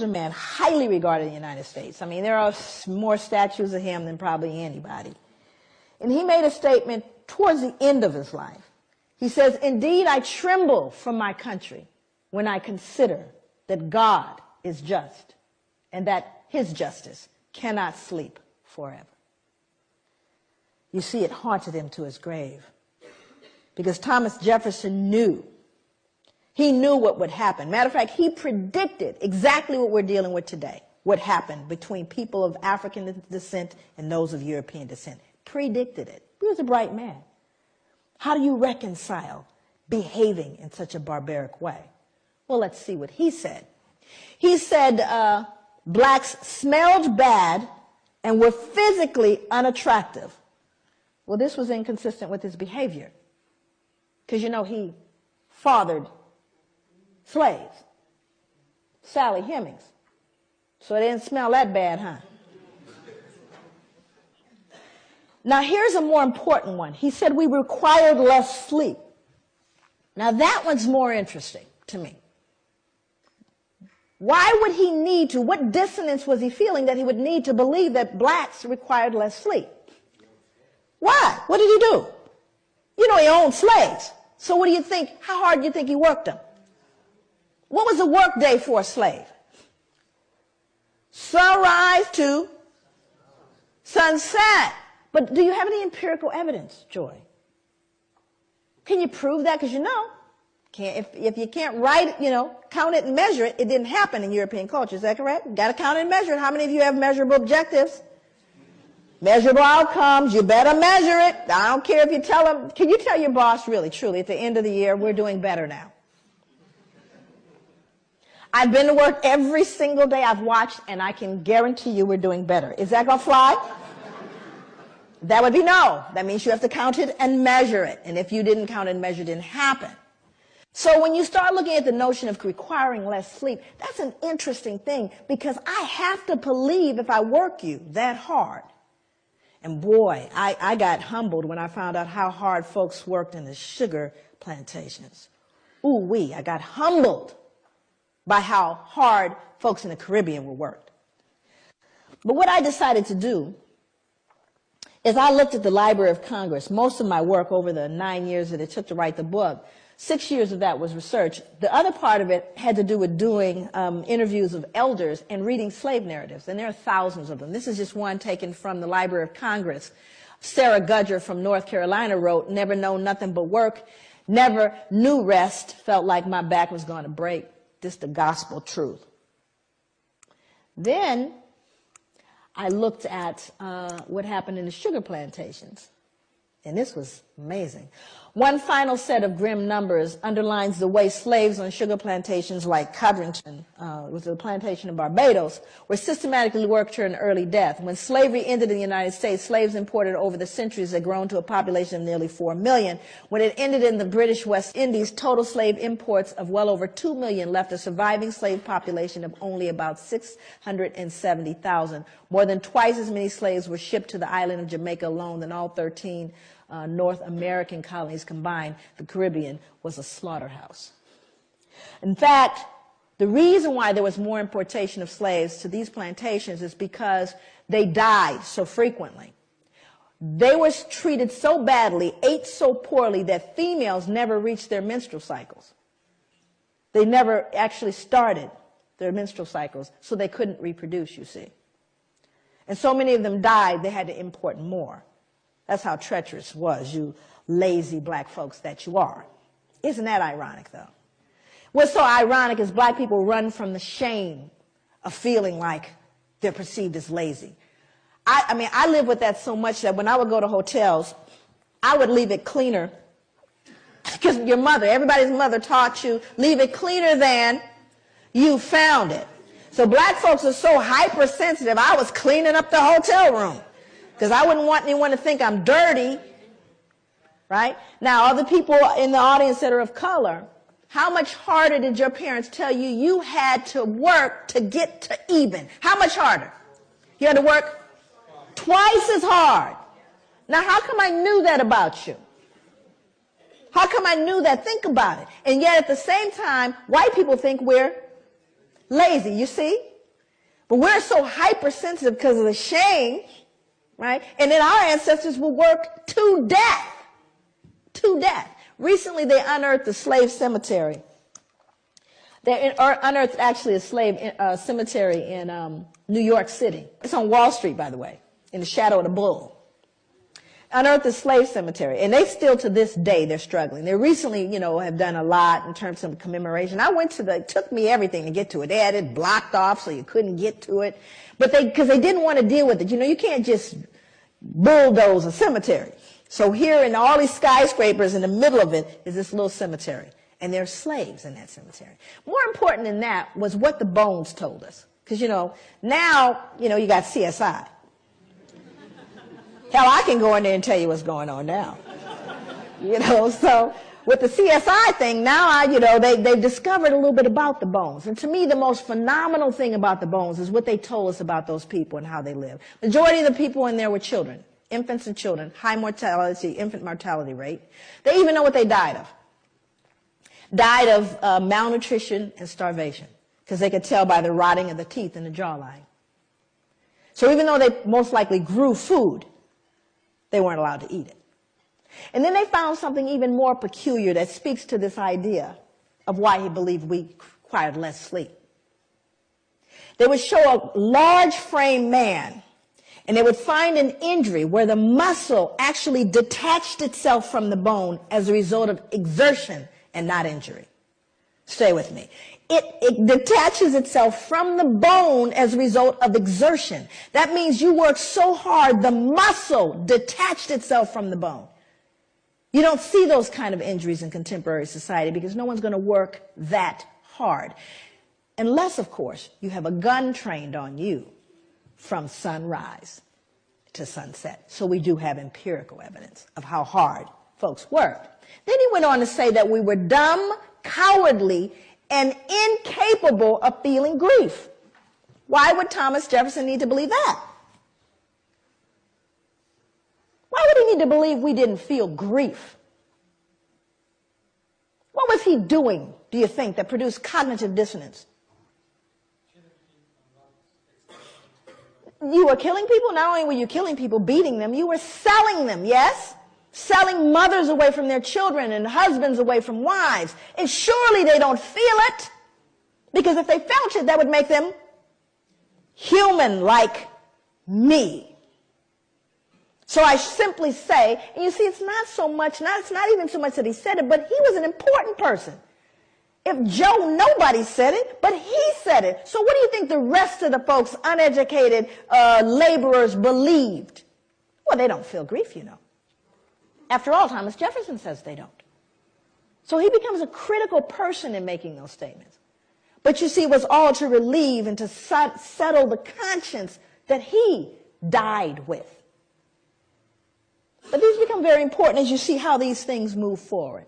a man highly regarded in the United States. I mean, there are more statues of him than probably anybody. And he made a statement towards the end of his life. He says, "Indeed, I tremble from my country when I consider that God is just and that his justice cannot sleep forever." You see, it haunted him to his grave because Thomas Jefferson knew. He knew what would happen. Matter of fact, he predicted exactly what we're dealing with today, what happened between people of African descent and those of European descent. Predicted it. He was a bright man. How do you reconcile behaving in such a barbaric way? Well, let's see what he said. He said blacks smelled bad and were physically unattractive. Well, this was inconsistent with his behavior because, you know, he fathered slaves, Sally Hemings. So it didn't smell that bad, huh? Now, here's a more important one. He said we required less sleep. Now, that one's more interesting to me. Why would he need to? What dissonance was he feeling that he would need to believe that blacks required less sleep? Why? What did he do? You know, he owned slaves. So what do you think? How hard do you think he worked them? What was a work day for a slave? Sunrise to sunset. But do you have any empirical evidence, Joy? Can you prove that? Because you know, if you can't write it, you know, count it and measure it, it didn't happen in European culture. Is that correct? You've got to count it and measure it. How many of you have measurable objectives? Measurable outcomes. You better measure it. I don't care if you tell them. Can you tell your boss really, truly, at the end of the year, we're doing better now? I've been to work every single day I've watched, and I can guarantee you we're doing better. Is that going to fly? That would be no. That means you have to count it and measure it. And if you didn't count it and measure it, it didn't happen. So when you start looking at the notion of requiring less sleep, that's an interesting thing because I have to believe if I work you that hard. And boy, I got humbled when I found out how hard folks worked in the sugar plantations. Ooh-wee, I got humbled by how hard folks in the Caribbean were worked. But what I decided to do is I looked at the Library of Congress. Most of my work over the 9 years that it took to write the book, 6 years of that was research. The other part of it had to do with doing interviews of elders and reading slave narratives, and there are thousands of them. This is just one taken from the Library of Congress. Sarah Gudger from North Carolina wrote, "Never known nothing but work, never knew rest, felt like my back was going to break. This the gospel truth." Then I looked at what happened in the sugar plantations, and this was amazing. One final set of grim numbers underlines the way slaves on sugar plantations like Codrington, which was a plantation in Barbados, were systematically worked to an early death. When slavery ended in the United States, slaves imported over the centuries had grown to a population of nearly 4 million. When it ended in the British West Indies, total slave imports of well over 2 million left a surviving slave population of only about 670,000. More than twice as many slaves were shipped to the island of Jamaica alone than all 13 North American colonies combined. The Caribbean was a slaughterhouse. In fact, the reason why there was more importation of slaves to these plantations is because they died so frequently. They were treated so badly, ate so poorly, that females never reached their menstrual cycles. They never actually started their menstrual cycles, so they couldn't reproduce, you see. And so many of them died, they had to import more. That's how treacherous it was, you lazy black folks that you are. Isn't that ironic, though? What's so ironic is black people run from the shame of feeling like they're perceived as lazy. I mean, I live with that so much that when I would go to hotels, I would leave it cleaner. Because your mother, everybody's mother taught you, leave it cleaner than you found it. So black folks are so hypersensitive, I was cleaning up the hotel room. Because I wouldn't want anyone to think I'm dirty, right? Now, other people in the audience that are of color, how much harder did your parents tell you you had to work to get to even? How much harder? You had to work twice as hard. Now, how come I knew that about you? How come I knew that? Think about it. And yet, at the same time, white people think we're Lazy, you see? But we're so hypersensitive because of the shame, right? And then our ancestors will work to death. To death. Recently, they unearthed the slave cemetery. They unearthed actually a slave cemetery in New York City. It's on Wall Street, by the way, in the shadow of the bull. Unearthed the slave cemetery, and they still to this day they're struggling. They recently, have done a lot in terms of commemoration. I went to it took me everything to get to it. They had it blocked off so you couldn't get to it, but because they didn't want to deal with it. You can't just bulldoze a cemetery. So here in all these skyscrapers in the middle of it is this little cemetery, and there are slaves in that cemetery. More important than that was what the bones told us, because now you got CSI. Hell, I can go in there and tell you what's going on now. So with the CSI thing, now they've discovered a little bit about the bones. And to me, the most phenomenal thing about the bones is what they told us about those people and how they live. Majority of the people in there were children, infants and children, high mortality, infant mortality rate. They even know what they died of. Died of malnutrition and starvation, because they could tell by the rotting of the teeth and the jawline. So even though they most likely grew food, they weren't allowed to eat it. And then they found something even more peculiar that speaks to this idea of why he believed we required less sleep. They would show a large frame man, and they would find an injury where the muscle actually detached itself from the bone as a result of exertion and not injury. Stay with me. It detaches itself from the bone as a result of exertion. That means you work so hard, the muscle detached itself from the bone. You don't see those kind of injuries in contemporary society because no one's going to work that hard. Unless, of course, you have a gun trained on you from sunrise to sunset. So we do have empirical evidence of how hard folks worked. Then he went on to say that we were dumb, cowardly, and incapable of feeling grief. Why would Thomas Jefferson need to believe that? Why would he need to believe we didn't feel grief? What was he doing, do you think, that produced cognitive dissonance? You were killing people? Not only were you killing people, beating them, you were selling them, yes? Selling mothers away from their children and husbands away from wives. And surely they don't feel it. Because if they felt it, that would make them human like me. So I simply say, and you see, it's not even so much that he said it, but he was an important person. If Joe, nobody said it, but he said it. So what do you think the rest of the folks, uneducated laborers, believed? Well, they don't feel grief, After all, Thomas Jefferson says they don't. So he becomes a critical person in making those statements. But you see, it was all to relieve and to settle the conscience that he died with. But these become very important as you see how these things move forward.